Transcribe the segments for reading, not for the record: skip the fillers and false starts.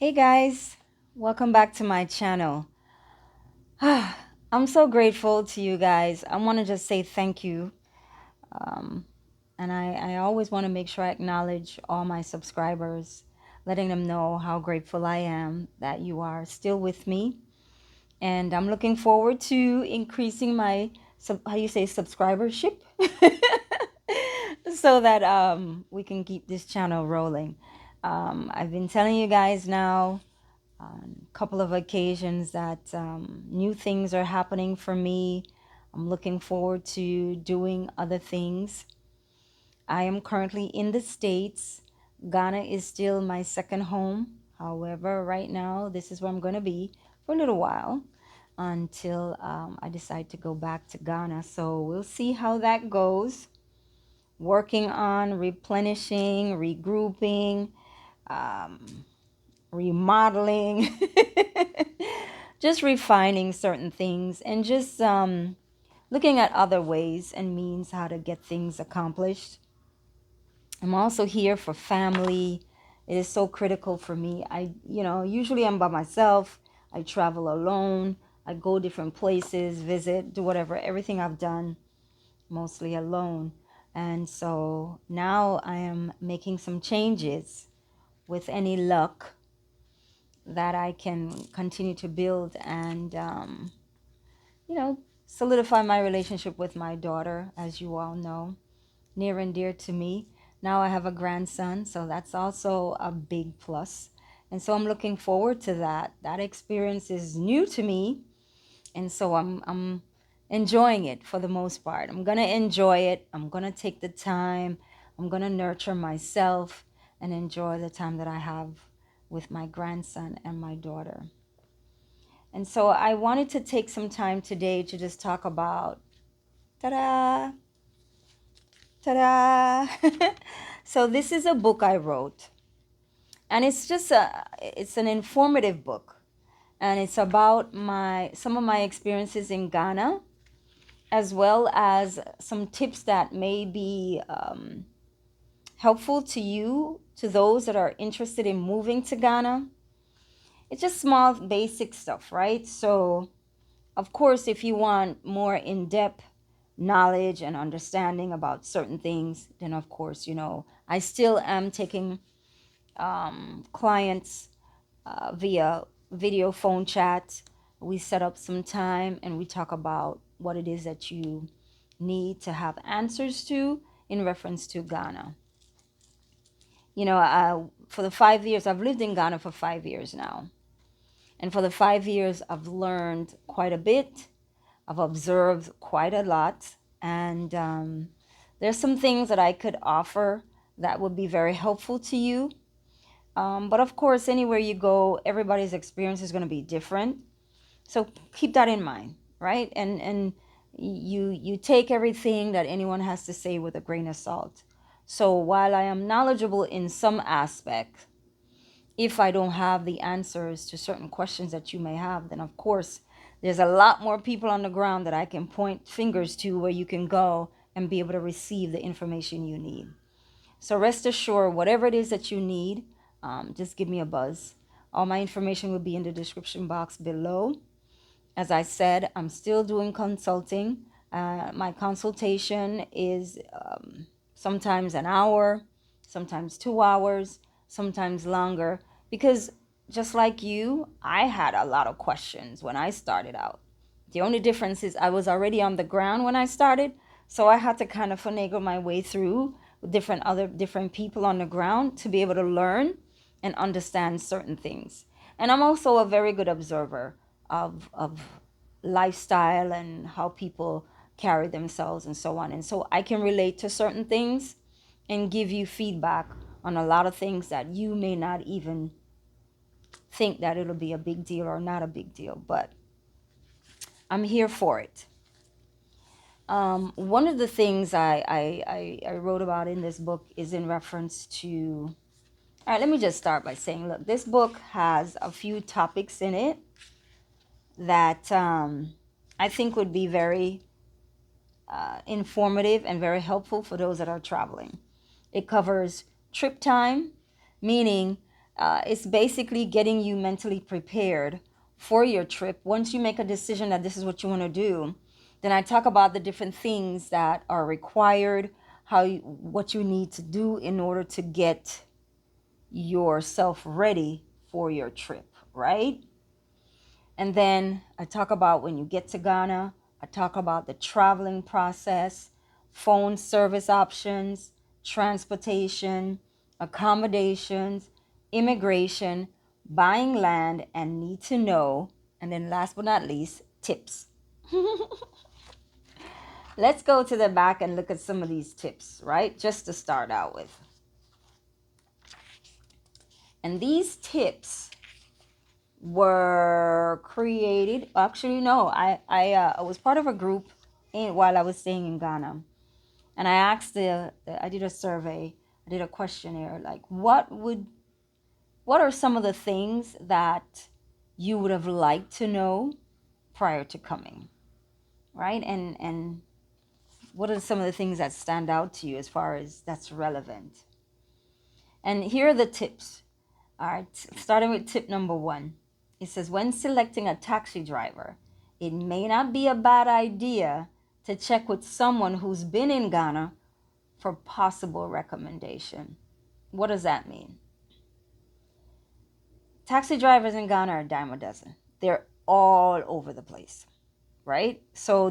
Hey guys, welcome back to my channel. I'm so grateful to you guys. I want to just say thank you. Um, and I always want to make sure I acknowledge all my subscribers, letting them know how grateful I am that you are still with me. And I'm looking forward to increasing my, how you say, subscribership so that we can keep this channel rolling. I've been telling you guys now on a couple of occasions that new things are happening for me. I'm looking forward to doing other things. I am currently in the States. Ghana is still my second home. However, right now, this is where I'm going to be for a little while until I decide to go back to Ghana. So we'll see how that goes. Working on replenishing, regrouping, um, remodeling, just refining certain things, and just looking at other ways and means how to get things accomplished. I'm also here for family. It is so critical for me. Usually I'm by myself. I travel alone. I go different places, visit, do whatever, everything I've done mostly alone. And so now I am making some changes with any luck that I can continue to build and, solidify my relationship with my daughter, as you all know, near and dear to me. Now I have a grandson, so that's also a big plus. And so I'm looking forward to that. That experience is new to me, and so I'm enjoying it for the most part. I'm going to enjoy it. I'm going to take the time. I'm going to nurture myself and enjoy the time that I have with my grandson and my daughter. And so I wanted to take some time today to just talk about ta-da, ta-da. So this is a book I wrote, and it's an informative book, and it's about my some of my experiences in Ghana, as well as some tips that may be helpful to you, to those that are interested in moving to Ghana. It's just small basic stuff, right? So of course, if you want more in-depth knowledge and understanding about certain things, then of course, I still am taking clients via video phone chat. We set up some time and we talk about what it is that you need to have answers to in reference to Ghana. For the 5 years, I've lived in Ghana for 5 years now. And for the 5 years, I've learned quite a bit. I've observed quite a lot. And there's some things that I could offer that would be very helpful to you. But of course, anywhere you go, everybody's experience is going to be different. So keep that in mind, right? And you take everything that anyone has to say with a grain of salt. So while I am knowledgeable in some aspect, if I don't have the answers to certain questions that you may have, then of course there's a lot more people on the ground that I can point fingers to where you can go and be able to receive the information you need. So rest assured, whatever it is that you need, just give me a buzz. All my information will be in the description box below. As I said, I'm still doing consulting. My consultation is sometimes an hour, sometimes 2 hours, sometimes longer, because just like you, I had a lot of questions when I started out. The only difference is I was already on the ground when I started, so I had to kind of finagle my way through different people on the ground to be able to learn and understand certain things. And I'm also a very good observer of lifestyle and how people carry themselves and so on. And so I can relate to certain things and give you feedback on a lot of things that you may not even think that it'll be a big deal or not a big deal, but I'm here for it. One of the things I wrote about in this book is in reference to, all right, let me just start by saying, look, this book has a few topics in it that I think would be very informative and very helpful for those that are traveling. It covers trip time, meaning It's basically getting you mentally prepared for your trip. Once you make a decision that this is what you want to do, then I talk about the different things that are required, what you need to do in order to get yourself ready for your trip, right? And then I talk about when you get to Ghana, I talk about the traveling process, phone service options, transportation, accommodations, immigration, buying land, and need to know. And then last but not least, tips. Let's go to the back and look at some of these tips, right? Just to start out with. And these tips were created. Actually, no, I was part of a group while I was staying in Ghana, and I asked I did a survey, I did a questionnaire, like what are some of the things that you would have liked to know prior to coming, right? And what are some of the things that stand out to you as far as that's relevant? And here are the tips. All right, starting with tip number 1. It says, when selecting a taxi driver, it may not be a bad idea to check with someone who's been in Ghana for possible recommendation. What does that mean? Taxi drivers in Ghana are a dime a dozen. They're all over the place, right? So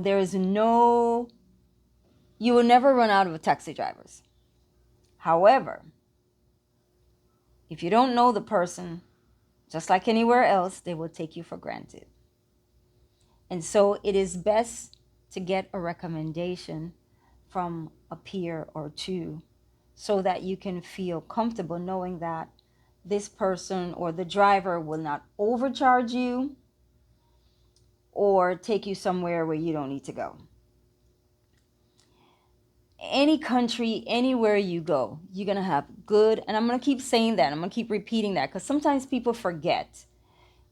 you will never run out of taxi drivers. However, if you don't know the person, just like anywhere else, they will take you for granted. And so it is best to get a recommendation from a peer or two so that you can feel comfortable knowing that this person or the driver will not overcharge you or take you somewhere where you don't need to go. Any country, anywhere you go, you're going to have good, and I'm going to keep saying that, I'm going to keep repeating that because sometimes people forget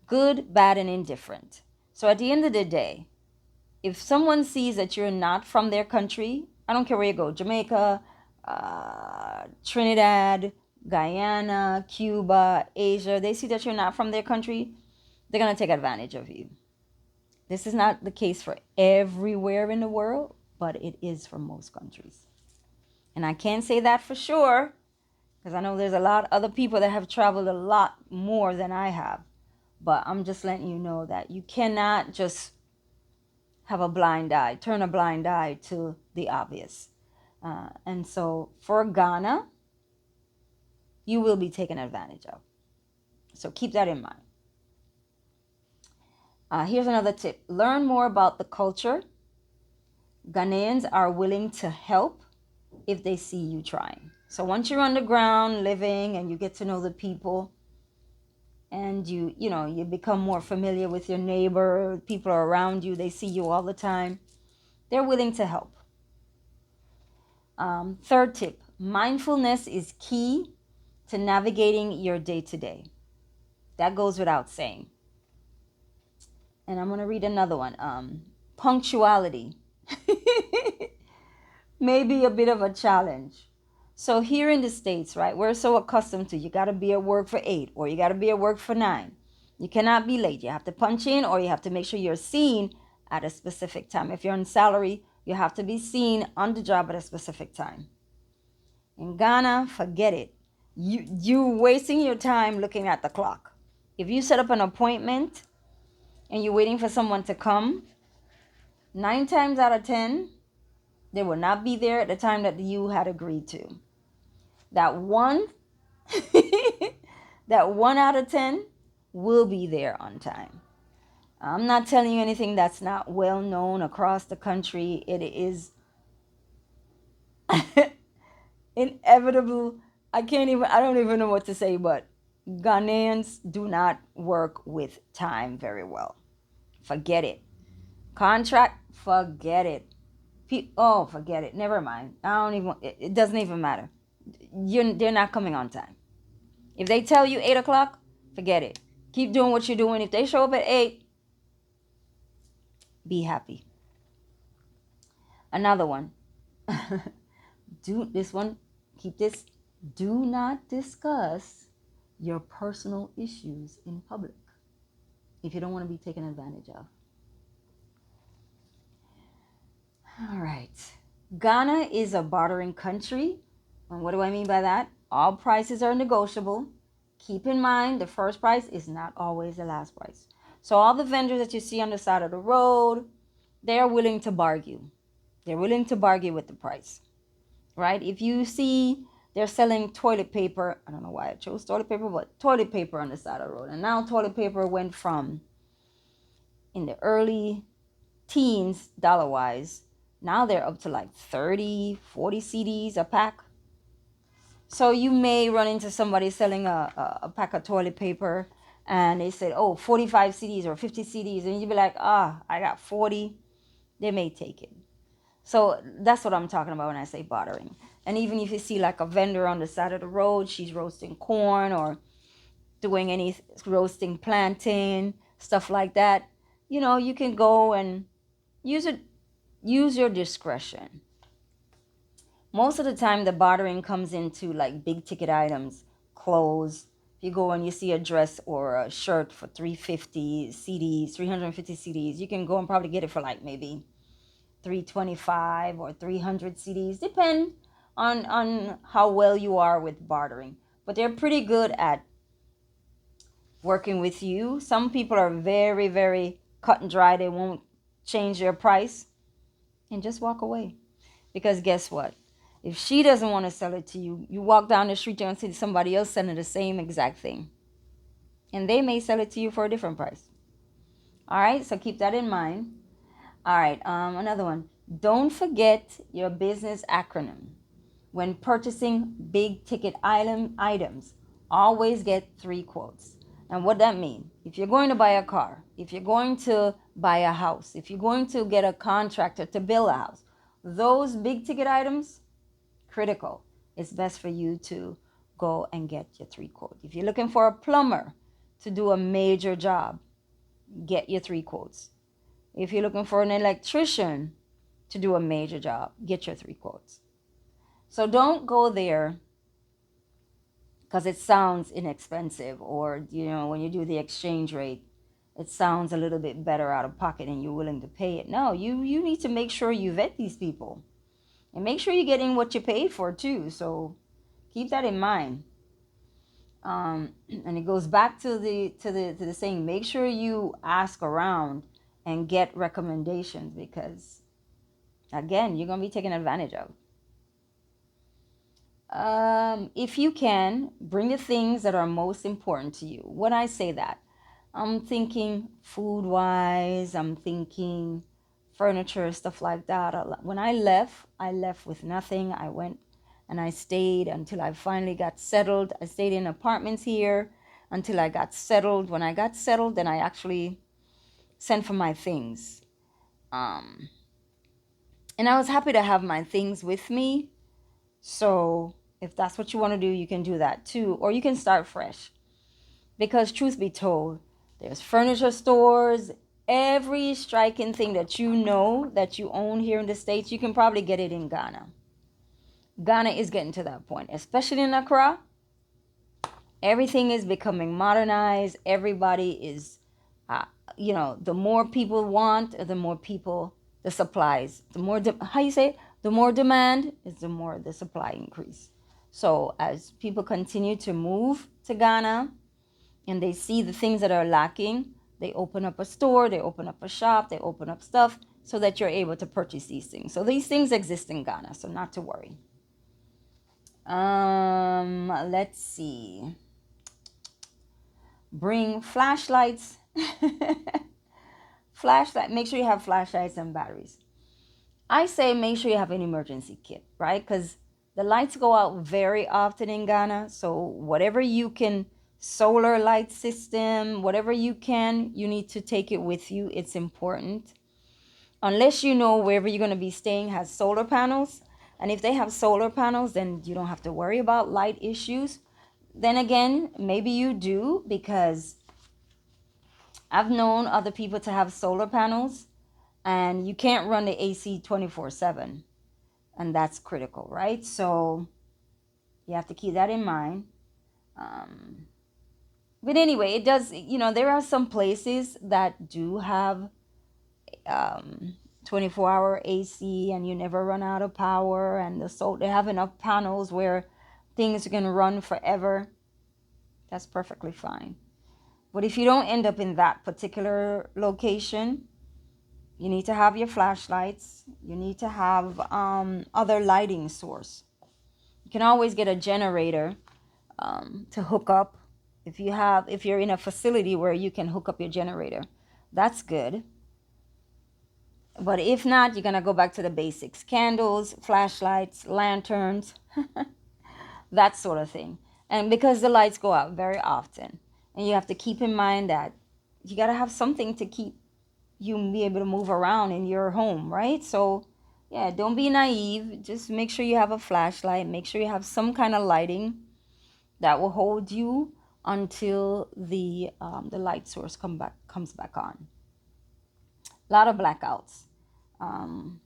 good, bad, and indifferent. So at the end of the day, if someone sees that you're not from their country, I don't care where you go, Jamaica, Trinidad, Guyana, Cuba, Asia, they see that you're not from their country, they're going to take advantage of you. This is not the case for everywhere in the world, but it is for most countries. And I can't say that for sure because I know there's a lot of other people that have traveled a lot more than I have. But I'm just letting you know that you cannot just have a blind eye, turn a blind eye to the obvious. And so for Ghana, you will be taken advantage of. So keep that in mind. Here's another tip. Learn more about the culture. Ghanaians are willing to help if they see you trying. So once you're on the ground living and you get to know the people and you become more familiar with your neighbor, people are around you, they see you all the time, they're willing to help. Third tip, mindfulness is key to navigating your day-to-day. That goes without saying. And I'm going to read another one. Punctuality may be a bit of a challenge. So here in the States, right, we're so accustomed to you got to be at work for 8 or you got to be at work for 9. You cannot be late. You have to punch in or you have to make sure you're seen at a specific time. If you're on salary, you have to be seen on the job at a specific time. In Ghana, forget it. You're wasting your time looking at the clock. If you set up an appointment and you're waiting for someone to come, 9 times out of 10, they will not be there at the time that you had agreed to. That one, that 1 out of 10 will be there on time. I'm not telling you anything that's not well known across the country. It is inevitable. I don't even know what to say, but Ghanaians do not work with time very well. Forget it. Contract, forget it. Forget it. Never mind. It doesn't even matter. They're not coming on time. If they tell you 8 o'clock, forget it. Keep doing what you're doing. If they show up at 8, be happy. Another one. Keep this. Do not discuss your personal issues in public if you don't want to be taken advantage of. All right. Ghana is a bartering country. And what do I mean by that? All prices are negotiable. Keep in mind, the first price is not always the last price. So all the vendors that you see on the side of the road, they're willing to bargain. They're willing to bargain with the price, right? If you see they're selling toilet paper, I don't know why I chose toilet paper, but toilet paper on the side of the road. And now toilet paper went from, in the early teens, dollar wise, now they're up to like 30, 40 CDs a pack. So you may run into somebody selling a pack of toilet paper and they said, oh, 45 CDs or 50 CDs. And you'd be like, I got 40. They may take it. So that's what I'm talking about when I say bartering. And even if you see like a vendor on the side of the road, she's roasting corn or doing any roasting plantain, stuff like that, you can go and use your discretion. Most of the time the bartering comes into like big ticket items, clothes. If you go and you see a dress or a shirt for 350 CDs, 350 CDs, you can go and probably get it for like maybe 325 or 300 CDs, depend on how well you are with bartering. But they're pretty good at working with you. Some people are very, very cut and dry. They won't change their price and just walk away. Because guess what? If she doesn't want to sell it to you, you walk down the street and see somebody else selling the same exact thing. And they may sell it to you for a different price. All right, so keep that in mind. All right, another one. Don't forget your business acronym. When purchasing big ticket items, always get 3 quotes. And what that means, if you're going to buy a car, if you're going to buy a house, if you're going to get a contractor to build a house, those big ticket items, critical. It's best for you to go and get your 3 quotes. If you're looking for a plumber to do a major job, get your 3 quotes. If you're looking for an electrician to do a major job, get your 3 quotes. So don't go there because it sounds inexpensive, or when you do the exchange rate, it sounds a little bit better out of pocket and you're willing to pay it. No, you need to make sure you vet these people and make sure you're getting what you paid for too. So keep that in mind. And it goes back to the saying, make sure you ask around and get recommendations, because again, you're gonna be taken advantage of. If you can, bring the things that are most important to you. When I say that, I'm thinking food wise, I'm thinking furniture, stuff like that. When I left with nothing. I went and I stayed until I finally got settled. I stayed in apartments here until I got settled. When I got settled, then I actually sent for my things. And I was happy to have my things with me. So if that's what you want to do, you can do that too. Or you can start fresh. Because truth be told, there's furniture stores. Every striking thing that that you own here in the States, you can probably get it in Ghana. Ghana is getting to that point, especially in Accra. Everything is becoming modernized. Everybody is, the more people want, the more people, the supplies, the more, how you say it? The more demand is the more the supply increase. So as people continue to move to Ghana and they see the things that are lacking, they open up a store, they open up a shop, they open up stuff so that you're able to purchase these things. So these things exist in Ghana, so not to worry. Let's see. Bring flashlights. Make sure you have flashlights and batteries. I say make sure you have an emergency kit, right? Because the lights go out very often in Ghana. So whatever you can, solar light system, whatever you can, you need to take it with you. It's important. Unless wherever you're going to be staying has solar panels. And if they have solar panels, then you don't have to worry about light issues. Then again, maybe you do, because I've known other people to have solar panels and you can't run the AC 24/7. And that's critical, right? So you have to keep that in mind. But anyway, it does, there are some places that do have um, 24-hour AC and you never run out of power, and they have enough panels where things can run forever. That's perfectly fine. But if you don't end up in that particular location, you need to have your flashlights. You need to have other lighting source. You can always get a generator to hook up. If you're in a facility where you can hook up your generator, that's good. But if not, you're gonna go back to the basics: candles, flashlights, lanterns, that sort of thing. And because the lights go out very often, and you have to keep in mind that you gotta have something to keep you be able to move around in your home, right? So yeah, don't be naive. Just make sure you have a flashlight. Make sure you have some kind of lighting that will hold you until the light source comes back on. A lot of blackouts. Um,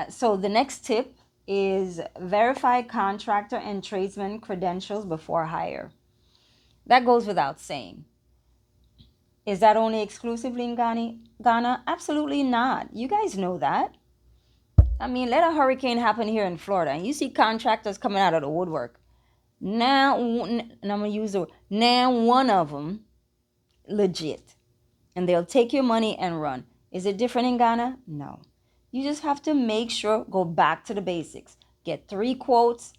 so the next tip is verify contractor and tradesman credentials before hire. That goes without saying. Is that only exclusively in Ghana? Absolutely not. You guys know that. I mean, let a hurricane happen here in Florida, and you see contractors coming out of the woodwork. Now, and I'm gonna use the word, now one of them legit, and they'll take your money and run. Is it different in Ghana? No. You just have to make sure, go back to the basics. Get 3 quotes.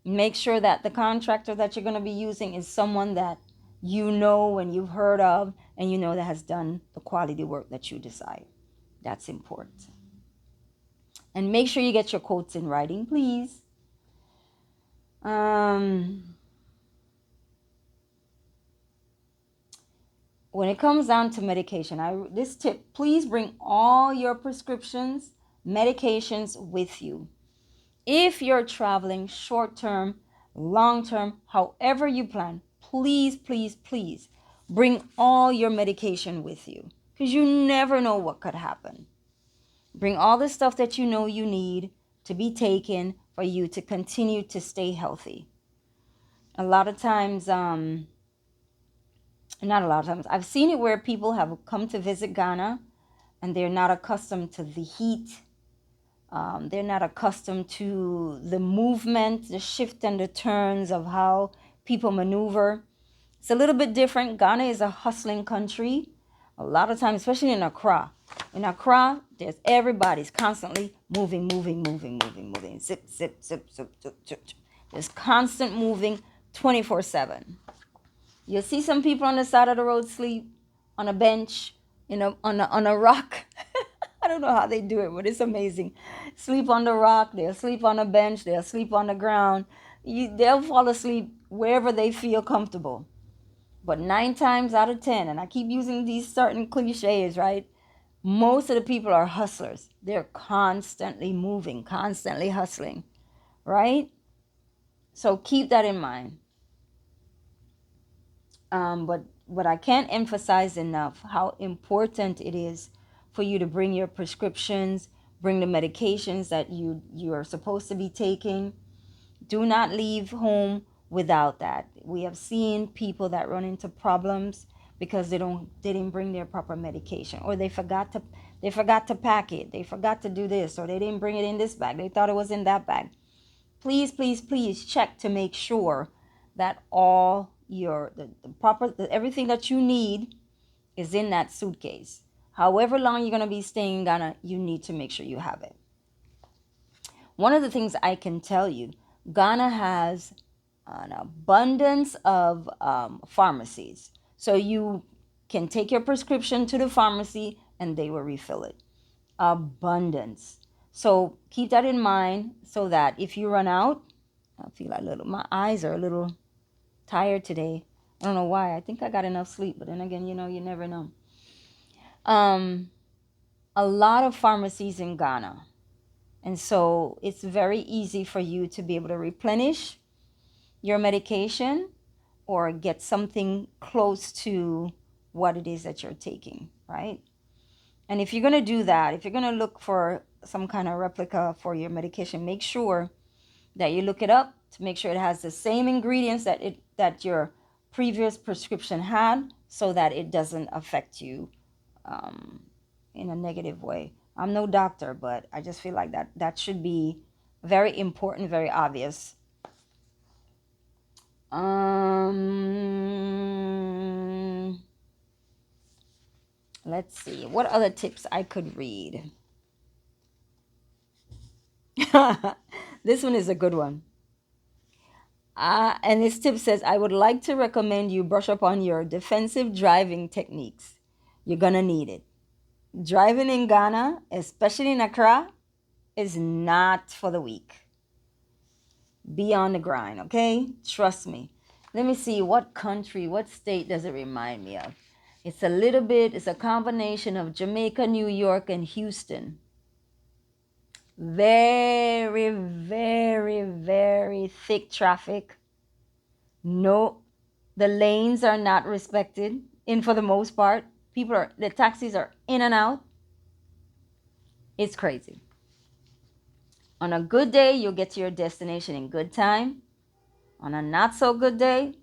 Make sure that the contractor that you're going to be using is someone that you know and you've heard of, and you know that has done the quality work that you desire. That's important. And make sure you get your quotes in writing, please. When it comes down to medication, this tip: please bring all your prescriptions, medications with you. If you're traveling short term, long term, however you plan, please, please, please bring all your medication with you, because you never know what could happen. Bring all the stuff that you know you need to be taken for you to continue to stay healthy. A lot of times, not a lot of times, I've seen it where people have come to visit Ghana and they're not accustomed to the heat. They're not accustomed to the movement, the shift and the turns of how people maneuver. It's a little bit different. Ghana is a hustling country. A lot of times, especially in Accra. In Accra, everybody's constantly moving, moving, moving, moving, moving. Zip, zip, zip, zip, zip, zip. There's constant moving 24/7. You'll see some people on the side of the road sleep on a bench, on a rock. I don't know how they do it, but it's amazing. Sleep on the rock, they'll sleep on a bench, they'll sleep on the ground. They'll fall asleep wherever they feel comfortable. But 9 times out of 10, and I keep using these certain cliches, right? Most of the people are hustlers. They're constantly moving, constantly hustling, right? So keep that in mind. But I can't emphasize enough how important it is for you to bring your prescriptions, bring the medications that you are supposed to be taking. Do not leave home without that. We have seen people that run into problems because they didn't bring their proper medication, or they forgot to pack it. They forgot to do this, or they didn't bring it in this bag. They thought it was in that bag. Please, please, please check to make sure that all the proper everything that you need is in that suitcase. However long you're going to be staying in Ghana, you need to make sure you have it. One of the things I can tell you, Ghana has an abundance of pharmacies. So you can take your prescription to the pharmacy and they will refill it. Abundance. So keep that in mind, so that if you run out, I feel my eyes are a little tired today. I don't know why. I think I got enough sleep, but then again, you never know. A lot of pharmacies in Ghana. And so it's very easy for you to be able to replenish your medication or get something close to what it is that you're taking, right? And if you're going to do that, if you're going to look for some kind of replica for your medication, make sure that you look it up to make sure it has the same ingredients that your previous prescription had, so that it doesn't affect you um, in a negative way. I'm no doctor, but I just feel like that should be very important, very obvious. Let's see what other tips I could read. This one is a good one. And this tip says, I would like to recommend you brush up on your defensive driving techniques. You're gonna need it. Driving in Ghana, especially in Accra, is not for the weak. Be on the grind, okay? Trust me. Let me see, what country, what state does it remind me of? It's a combination of Jamaica, New York, and Houston. Very, very, very thick traffic. No, the lanes are not respected. In for the most part, the taxis are in and out. It's crazy. On a good day, you'll get to your destination in good time. On a not so good day,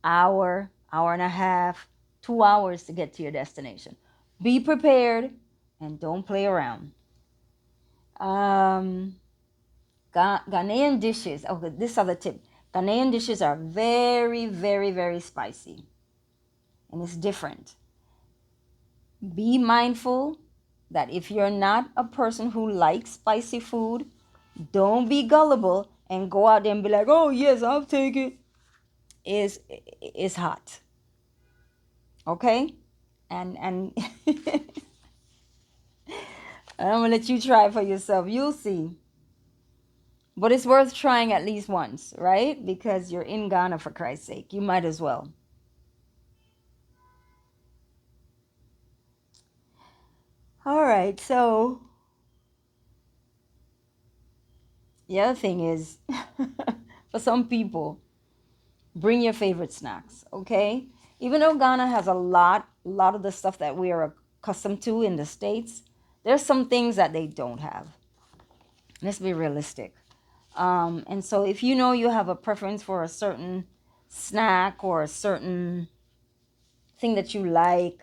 hour and a half, 2 hours to get to your destination. Be prepared and don't play around. Ghanaian dishes. Okay, this other tip. Ghanaian dishes are very, very, very spicy. And it's different. Be mindful that if you're not a person who likes spicy food, don't be gullible and go out there and be like, oh yes, I'll take it. Is hot. Okay? And I'm gonna let you try it for yourself. You'll see. But it's worth trying at least once, right? Because you're in Ghana, for Christ's sake. You might as well. All right, so the other thing is, for some people, bring your favorite snacks, okay? Even though Ghana has a lot of the stuff that we are accustomed to in the States, there's some things that they don't have. Let's be realistic. And so if you know you have a preference for a certain snack or a certain thing that you like,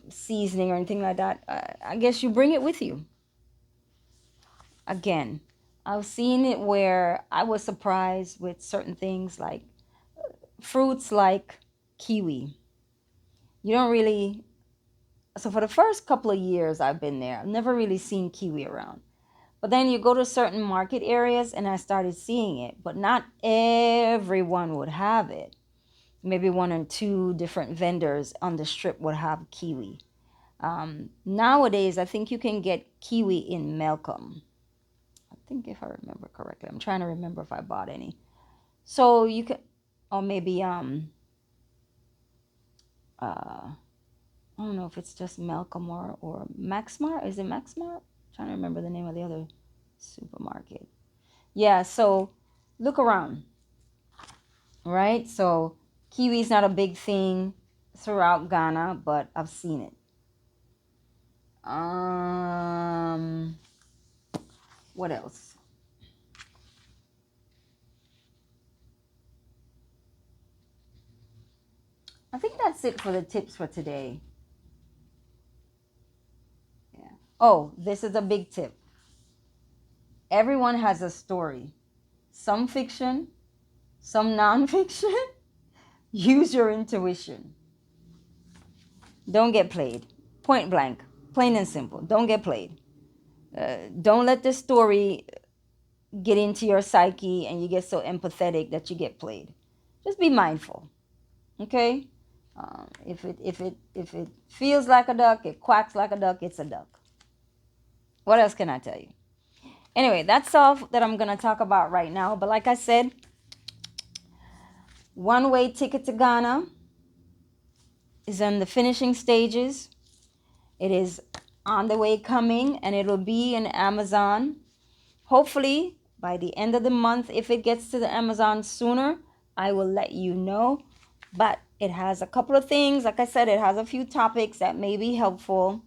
seasoning or anything like that, I guess you bring it with you. Again, I've seen it where I was surprised with certain things like fruits like kiwi. You don't really, so for the first couple of years I've been there, I've never really seen kiwi around. But then you go to certain market areas and I started seeing it, but not everyone would have it. Maybe one or two different vendors on the strip would have kiwi. Nowadays, I think you can get kiwi in Malcolm. I think if I remember correctly. I'm trying to remember if I bought any. So you can, or maybe I don't know if it's just Malcolm or Maxmart. Is it Maxmart? I'm trying to remember the name of the other supermarket. Yeah, so look around. Right? So kiwi is not a big thing throughout Ghana, but I've seen it. What else? I think that's it for the tips for today. Yeah. Oh, this is a big tip. Everyone has a story. Some fiction, some nonfiction. Use your intuition. Don't get played. Point blank. Plain and simple. Don't get played. Don't let the story get into your psyche and you get so empathetic that you get played. Just be mindful. Okay? If it feels like a duck, it quacks like a duck, it's a duck. What else can I tell you? Anyway, that's all that I'm gonna talk about right now. But like I said, one-way ticket to Ghana is in the finishing stages. It is on the way coming, and it'll be in Amazon. Hopefully by the end of the month. If it gets to the Amazon sooner, I will let you know. But it has a couple of things. Like I said, it has a few topics that may be helpful.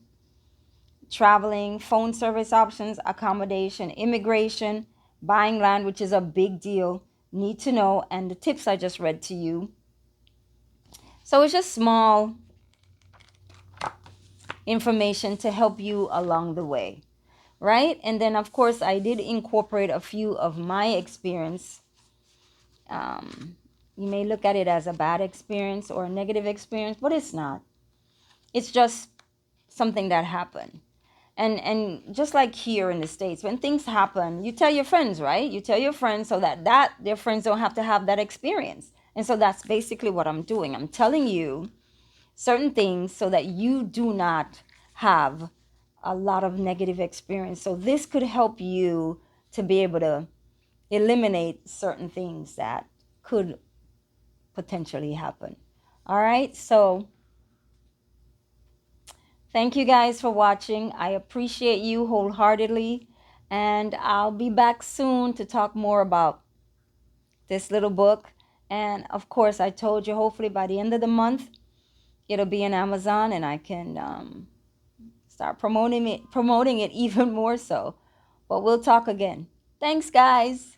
Traveling, phone service options, accommodation, immigration, buying land, which is a big deal, need to know, and the tips I just read to you. So it's just small information to help you along the way, right? And then, of course, I did incorporate a few of my experience. You may look at it as a bad experience or a negative experience, but it's not. It's just something that happened. And just like here in the States, when things happen, you tell your friends, right? You tell your friends so that their friends don't have to have that experience. And so that's basically what I'm doing. I'm telling you certain things so that you do not have a lot of negative experience. So this could help you to be able to eliminate certain things that could potentially happen. All right. So thank you guys for watching. I appreciate you wholeheartedly. And I'll be back soon to talk more about this little book. And of course, I told you, hopefully by the end of the month, it'll be in Amazon and I can start promoting it even more so. But we'll talk again. Thanks, guys.